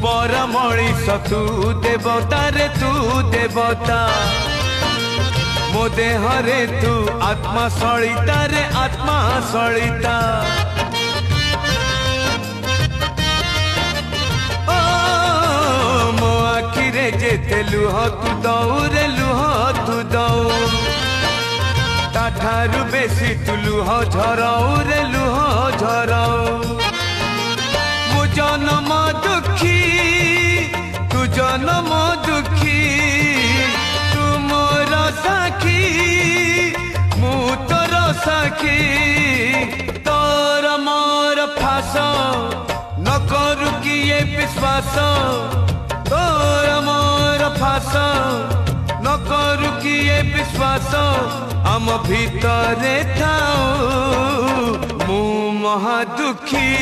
पर मणिष तू देवता रे तू देवता मो देह रे तू आत्मा सलिता रे आत्मा सलिता ओ मो आखि रे जेते लुह तू दऊ रे लुह तू दऊ ताठारु बेसी तू लुह झराऊ रे लुह झराऊ मो जन्म दुखी तू जन्म दुखी तू मोर साखी मु तोर साखी तोर मोर फास न करू किए विश्वास तोर मोर फास न करू किए विश्वास आम भितरे थाऊ मु महा दुखी